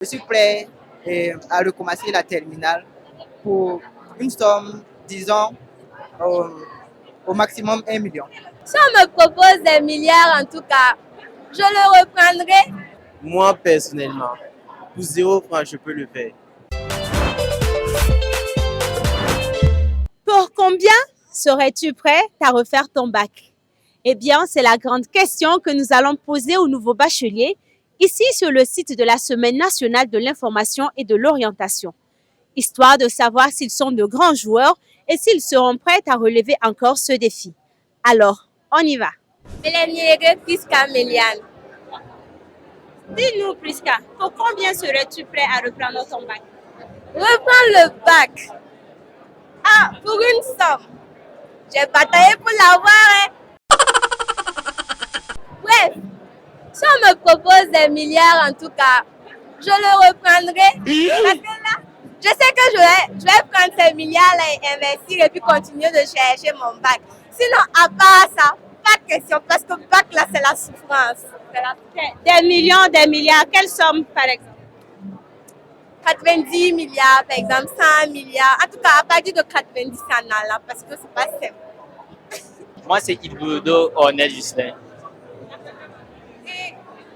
Je suis prêt à recommencer la terminale pour une somme, disons, au, au maximum 1 million. Si on me propose des milliards, en tout cas, je le reprendrai. Moi, personnellement, pour 0 francs, je peux le faire. Pour combien serais-tu prêt à refaire ton bac? Eh bien, c'est la grande question que nous allons poser aux nouveaux bacheliers ici sur le site de la Semaine nationale de l'information et de l'orientation, histoire de savoir s'ils sont de grands joueurs et s'ils seront prêts à relever encore ce défi. Alors, on y va. Prisca Méliane. Dis-nous, Prisca, pour combien serais-tu prêt à reprendre ton bac? Reprends le bac. Ah, pour une somme. J'ai bataillé pour l'avoir. Bref, si on me propose des milliards, en tout cas, je le reprendrai. Parce que là, je sais que je vais prendre ces milliards-là et investir et puis continuer de chercher mon bac. Sinon, à part ça, pas de question. Parce que le bac, là, c'est la souffrance. Des millions, des milliards, quelle somme par exemple? 90 milliards, par exemple, 100 milliards. En tout cas, à partir de 90, ça en a là, parce que c'est pas simple. Moi, c'est Ilbudo Ornel Justin.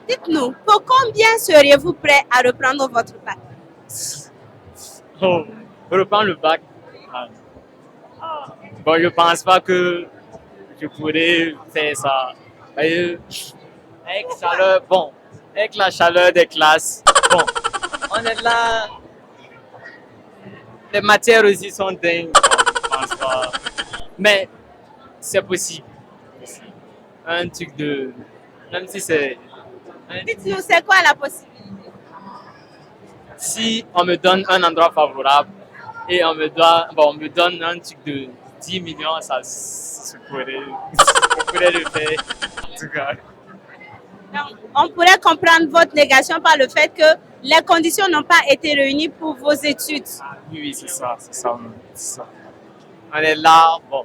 Dites-nous, pour combien seriez-vous prêt à reprendre votre bac? Oh, reprendre le bac. Bon, je pense pas que je pourrais faire ça. Avec la chaleur des classes, bon, on est là. Les matières aussi sont dingues. Je pense pas. Mais c'est possible. Un truc de. Même si c'est. Dites-nous, c'est quoi la possibilité? Si on me donne un endroit favorable et on me donne un truc de 10 millions, je pourrais le faire. En tout cas. Donc, on pourrait comprendre votre négation par le fait que les conditions n'ont pas été réunies pour vos études. Oui, c'est ça. On est là, bon,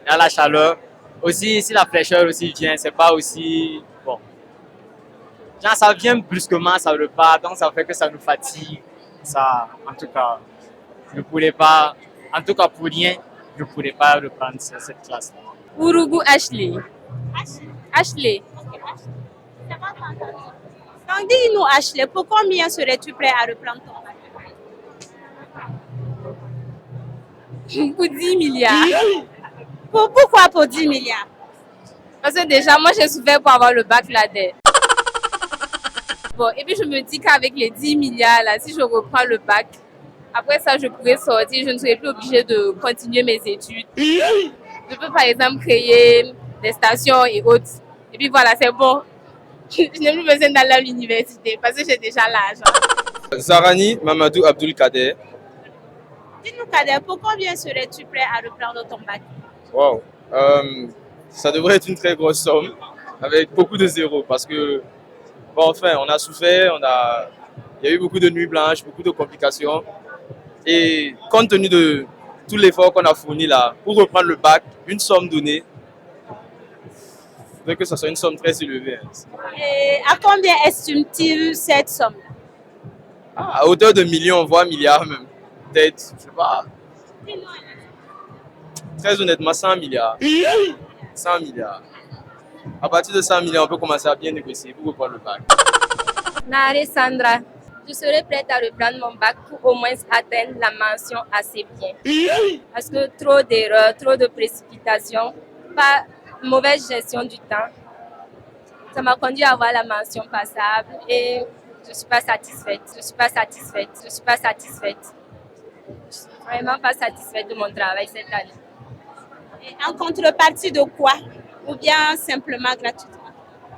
il y a la chaleur. Aussi, si la fraîcheur aussi vient, c'est pas aussi, bon. Genre, ça vient brusquement, ça repart, donc ça fait que ça nous fatigue. Ça, en tout cas, je pourrais pas, en tout cas pour rien, je pourrais pas reprendre cette classe-là. Urugu Ashley. Ashley. Donc, dis-nous, Ashley, pour combien serais-tu prêt à reprendre ton bac? Pour 10 milliards. Pourquoi pour 10 milliards? Parce que déjà, moi, j'ai souffert pour avoir le bac là-dedans. Bon, et puis je me dis qu'avec les 10 milliards, là, si je reprends le bac, après ça, je pourrais sortir, je ne serai plus obligée de continuer mes études. Je peux, par exemple, créer des stations et autres. Et puis voilà, c'est bon. Je n'ai plus besoin d'aller à l'université parce que j'ai déjà l'argent. Zarani Mamadou Abdul Kader. Dis-nous, Kader, pour combien serais-tu prêt à reprendre ton bac? Wow. Ça devrait être une très grosse somme avec beaucoup de zéros parce que, bon, enfin, on a souffert, il y a eu beaucoup de nuits blanches, beaucoup de complications. Et compte tenu de tout l'effort qu'on a fourni là, pour reprendre le bac, une somme donnée, il faudrait que ce soit une somme très élevée. Et à combien estime-t-il cette somme? À hauteur de millions, voire milliards même. Peut-être, je sais pas. Très honnêtement, 100 milliards. 100 milliards. À partir de 100 milliards, on peut commencer à bien négocier pour reprendre le bac. Nare Sandra, je serai prête à reprendre mon bac pour au moins atteindre la mention assez bien. Parce que trop d'erreurs, trop de précipitations, pas mauvaise gestion du temps, ça m'a conduit à avoir la mention passable et je ne suis pas satisfaite. Je suis vraiment pas satisfaite de mon travail cette année. Et en contrepartie de quoi? Ou bien simplement gratuitement?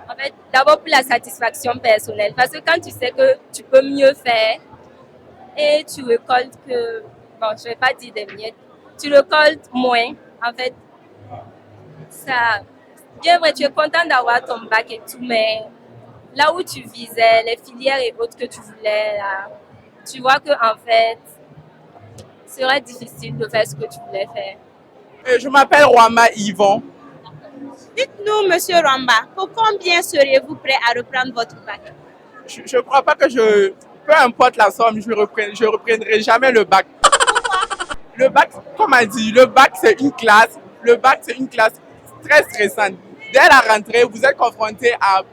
En fait, d'abord pour la satisfaction personnelle. Parce que quand tu sais que tu peux mieux faire et tu récoltes que, bon, je ne vais pas dire des miettes, tu récoltes moins, en fait, ça, bien vrai, tu es content d'avoir ton bac et tout, mais là où tu visais, les filières et autres que tu voulais, là, tu vois qu'en fait, ce serait difficile de faire ce que tu voulais faire. Je m'appelle Rwamba Yvon. Dites-nous, Monsieur Rwamba, pour combien seriez-vous prêt à reprendre votre bac? Je ne crois pas que je peu importe la somme, je reprendrai jamais le bac. Le bac, comme on dit, le bac c'est une classe. Le bac c'est une classe très stressante. Dès la rentrée, vous êtes confronté à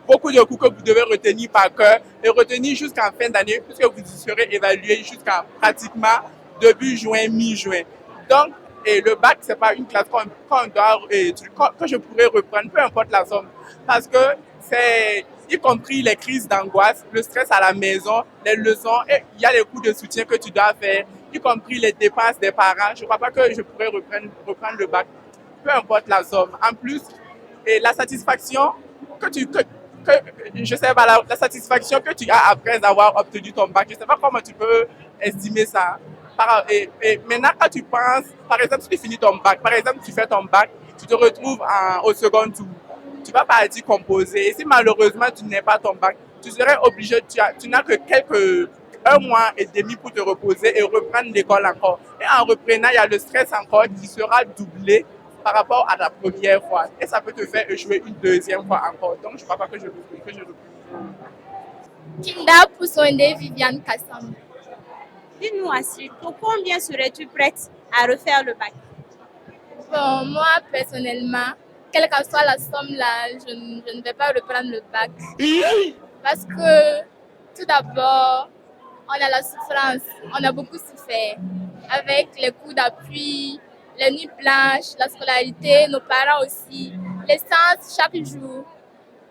beaucoup de cours que vous devez retenir par cœur et retenir jusqu'en fin d'année, puisque vous serez évalué jusqu'à pratiquement début juin, mi-juin. Donc, et le bac, c'est pas une classe que je pourrais reprendre, peu importe la somme. Parce que c'est, y compris les crises d'angoisse, le stress à la maison, les leçons, et il y a les cours de soutien que tu dois faire, y compris les dépenses des parents. Je ne crois pas que je pourrais reprendre le bac, peu importe la somme. En plus, et la satisfaction je sais pas, la satisfaction que tu as après avoir obtenu ton bac, je ne sais pas comment tu peux estimer ça. Et maintenant, quand tu penses, par exemple, si tu finis ton bac, par exemple, tu fais ton bac, tu te retrouves au second tour, tu vas partir composer. Et si malheureusement tu n'as pas ton bac, tu serais obligé, tu n'as que un mois et demi pour te reposer et reprendre l'école encore. Et en reprenant, il y a le stress encore qui sera doublé par rapport à la première fois. Et ça peut te faire échouer une deuxième fois encore. Donc, je ne crois pas que je reprenne. Kinda Poussonde Viviane Kassam. Dis-nous, Astrid, pour combien serais-tu prête à refaire le bac? Bon, moi, personnellement, quelle que soit la somme là, je ne vais pas reprendre le bac. Parce que, tout d'abord, on a la souffrance, on a beaucoup souffert. Avec les cours d'appui, les nuits blanches, la scolarité, nos parents aussi. L'essence, chaque jour,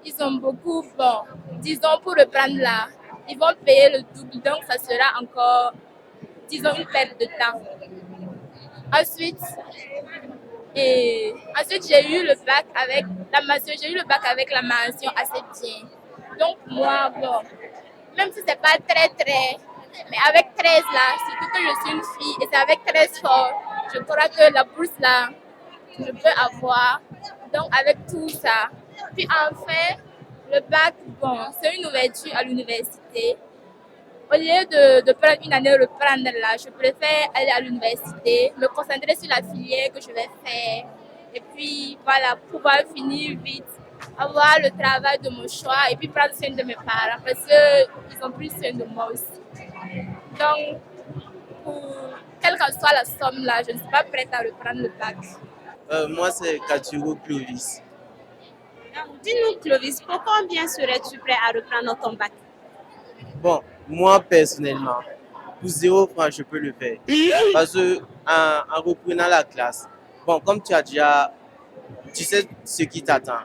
ils ont beaucoup, bon, disons pour reprendre là, ils vont payer le double, donc ça sera encore, disons, une perte de temps. Ensuite, j'ai eu le bac avec la mention assez bien. Donc moi, bon, même si c'est pas très, mais avec 13 là, surtout que je suis une fille et c'est avec 13 fort, je crois que la bourse là, je peux avoir. Donc avec tout ça. Puis enfin, le bac, bon, c'est une ouverture à l'université. Au lieu de prendre une année reprendre là, je préfère aller à l'université, me concentrer sur la filière que je vais faire. Et puis voilà, pouvoir finir vite, avoir le travail de mon choix et puis prendre soin de mes parents parce qu'ils ont pris soin de moi aussi. Donc, quelle que soit la somme là, je ne suis pas prête à reprendre le bac. Moi, c'est Katuro Clovis. Dis-nous, Clovis, pour combien serais-tu prêt à reprendre ton bac? Bon, moi, personnellement, pour 0 francs, je peux le faire. Parce que en reprenant la classe, bon, comme tu sais ce qui t'attend.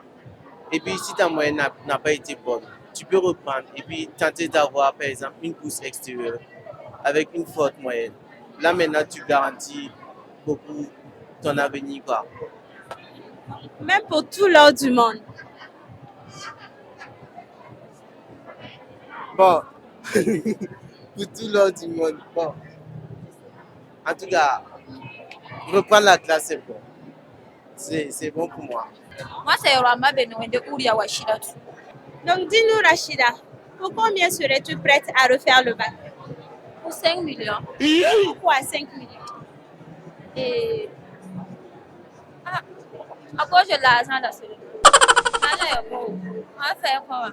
Et puis, si ta moyenne n'a pas été bonne, tu peux reprendre et puis tenter d'avoir, par exemple, une course extérieure avec une forte moyenne. Là, maintenant, tu garantis beaucoup ton avenir, quoi. Même pour tout l'or du monde. Bon, pour tout l'or du monde, bon. En tout cas, reprendre la classe, c'est bon. C'est bon pour moi. Moi, c'est Rama Benouende Ouria Washida. Donc, dis-nous, Rachida, pour combien serais-tu prête à refaire le bac? Pour 5 millions. Pourquoi 5 millions? Et. À cause de l'argent dans ce livre. On va faire quoi?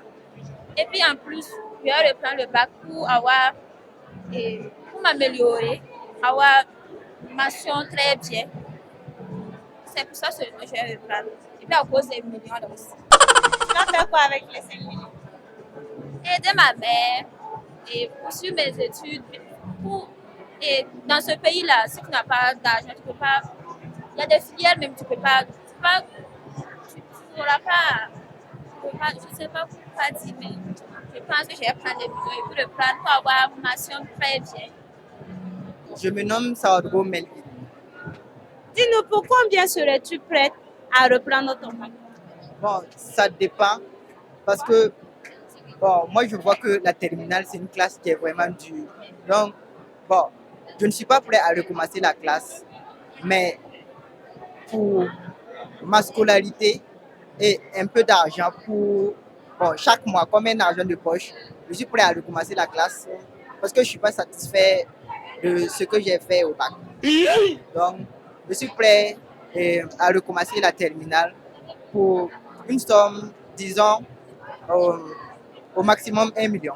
Et puis en plus, je vais reprendre le bac pour avoir. Pour m'améliorer, avoir une mention très bien. C'est pour ça que je vais reprendre. Et puis à cause des millions aussi. Tu vas faire quoi avec les 5 millions? Aider ma mère et poursuivre mes études. Et dans ce pays-là, si tu n'as pas d'argent, tu peux pas. Il y a des filières même, tu pourras pas. Je ne sais pas pourquoi dire, mais je pense que je vais prendre les millions et pour le prendre pour avoir une mention très bien. Je me nomme Saudro Melvin. Dis-nous, pour combien serais-tu prête à reprendre ton bac? Bon, ça dépend parce que bon, moi je vois que la terminale c'est une classe qui est vraiment dure. Donc, bon, je ne suis pas prêt à recommencer la classe, mais pour ma scolarité et un peu d'argent pour bon, chaque mois, comme un argent de poche, je suis prêt à recommencer la classe parce que je ne suis pas satisfait de ce que j'ai fait au bac. Donc, je suis prêt à recommencer la terminale pour une somme, disons, au maximum 1 million.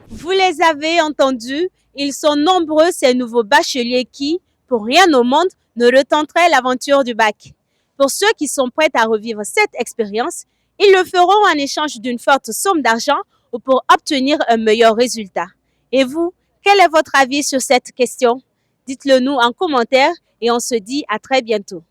Vous les avez entendus, ils sont nombreux ces nouveaux bacheliers qui, pour rien au monde, ne retenteraient l'aventure du bac. Pour ceux qui sont prêts à revivre cette expérience, ils le feront en échange d'une forte somme d'argent ou pour obtenir un meilleur résultat. Et vous, quel est votre avis sur cette question? Dites-le nous en commentaire et on se dit à très bientôt.